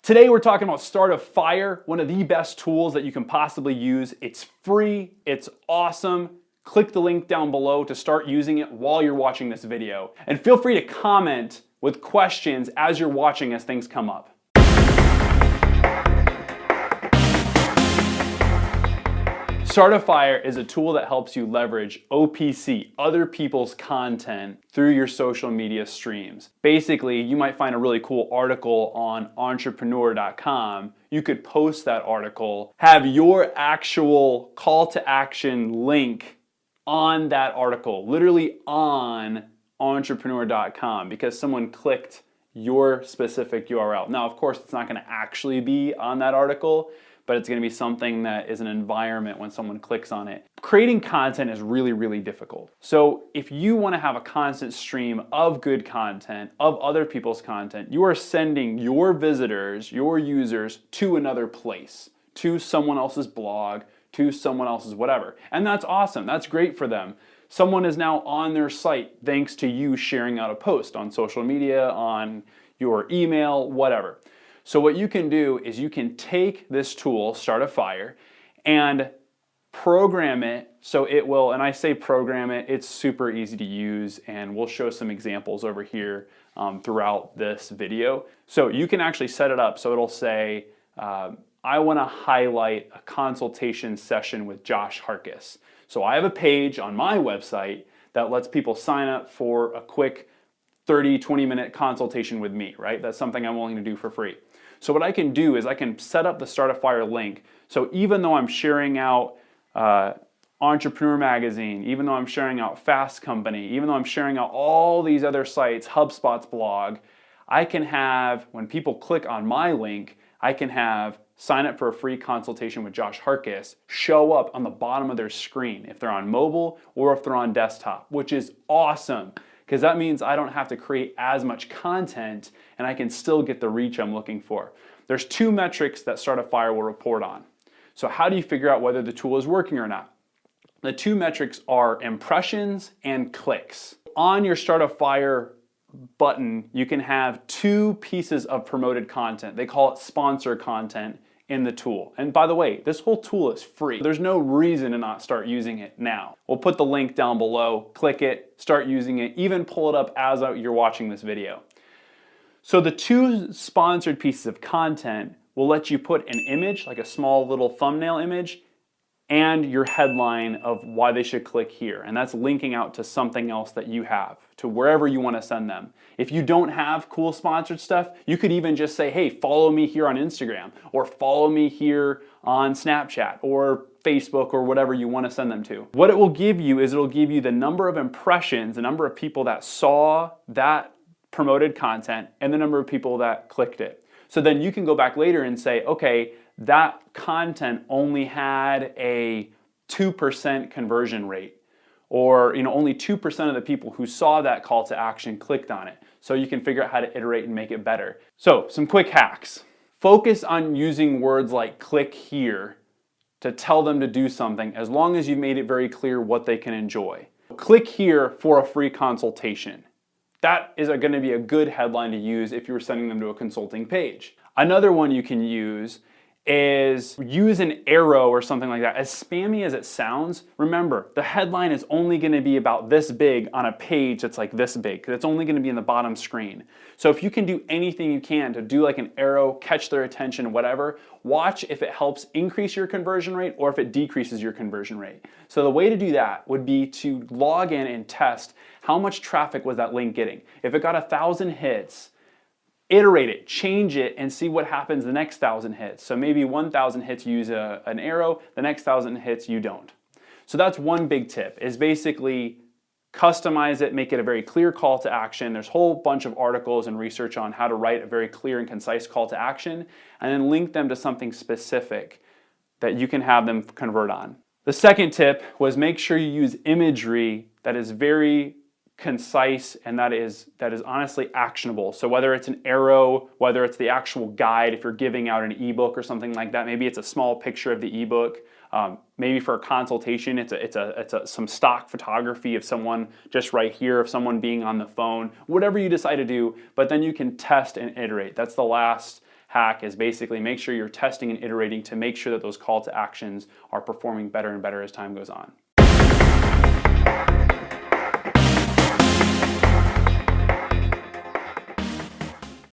Today we're talking about Start a Fire, one of the best tools that you can possibly use. It's free, it's awesome. Click the link down below to start using it while you're watching this video. And feel free to comment with questions as you're watching as things come up. Start a Fire is a tool that helps you leverage OPC, other people's content, through your social media streams. Basically, you might find a really cool article on entrepreneur.com. You could post that article, have your actual call to action link on that article, literally on entrepreneur.com, because someone clicked your specific URL. Now, of course, it's not going to actually be on that article, but it's going to be something that is an environment when someone clicks on it. Creating content is really, really difficult. So if you want to have a constant stream of good content, of other people's content, you are sending your visitors, your users, to another place, to someone else's blog, to someone else's whatever. And that's awesome. That's great for them. Someone is now on their site thanks to you sharing out a post on social media, on your email, whatever. So what you can do is you can take this tool, Start a Fire, and program it so it will, and I say program it, it's super easy to use, and we'll show some examples over here throughout this video. So you can actually set it up so it'll say, I want to highlight a consultation session with Josh Harkis. So I have a page on my website that lets people sign up for a quick 30, 20-minute consultation with me, right? That's something I'm willing to do for free. So what I can do is I can set up the Start a Fire link. So even though I'm sharing out Entrepreneur Magazine, even though I'm sharing out Fast Company, even though I'm sharing out all these other sites, HubSpot's blog, I can have, when people click on my link, I can have sign up for a free consultation with Josh Harkis show up on the bottom of their screen if they're on mobile or if they're on desktop, which is awesome, because that means I don't have to create as much content and I can still get the reach I'm looking for. There's two metrics that Start a Fire will report on. So how do you figure out whether the tool is working or not? The two metrics are impressions and clicks. On your Start a Fire button, you can have two pieces of promoted content. They call it sponsor content in the tool. And by the way, this whole tool is free. There's no reason to not start using it now. We'll put the link down below, click it, start using it, even pull it up as you're watching this video. So the two sponsored pieces of content will let you put an image, like a small little thumbnail image, and your headline of why they should click here. And that's linking out to something else that you have, to wherever you want to send them. If you don't have cool sponsored stuff, you could even just say, hey, follow me here on Instagram, or follow me here on Snapchat, or Facebook, or whatever you want to send them to. What it will give you is it'll give you the number of impressions, the number of people that saw that promoted content, and the number of people that clicked it. So then you can go back later and say, okay, that content only had a 2% conversion rate, or only 2% of the people who saw that call to action clicked on it. So you can figure out how to iterate and make it better. So some quick hacks. Focus on using words like click here to tell them to do something, as long as you've made it very clear what they can enjoy. Click here for a free consultation. That is going to be a good headline to use if you were sending them to a consulting page. Another one you can use is use an arrow or something like that. As spammy as it sounds, remember, the headline is only going to be about this big on a page that's like this big, because it's only going to be in the bottom screen. So if you can do anything you can to do like an arrow, catch their attention, whatever, watch if it helps increase your conversion rate or if it decreases your conversion rate. So the way to do that would be to log in and test how much traffic was that link getting. If it got 1,000 hits, iterate it, change it, and see what happens the next 1,000 hits. So maybe 1,000 hits you use an arrow, the next 1,000 hits you don't. So that's one big tip, is basically customize it, make it a very clear call to action. There's a whole bunch of articles and research on how to write a very clear and concise call to action, and then link them to something specific that you can have them convert on. The second tip was make sure you use imagery that is very concise and that is honestly actionable. So whether it's an arrow, whether it's the actual guide, if you're giving out an ebook or something like that, maybe it's a small picture of the ebook. Maybe for a consultation, it's some stock photography of someone just right here, of someone being on the phone, whatever you decide to do, but then you can test and iterate. That's the last hack is basically make sure you're testing and iterating to make sure that those call to actions are performing better and better as time goes on.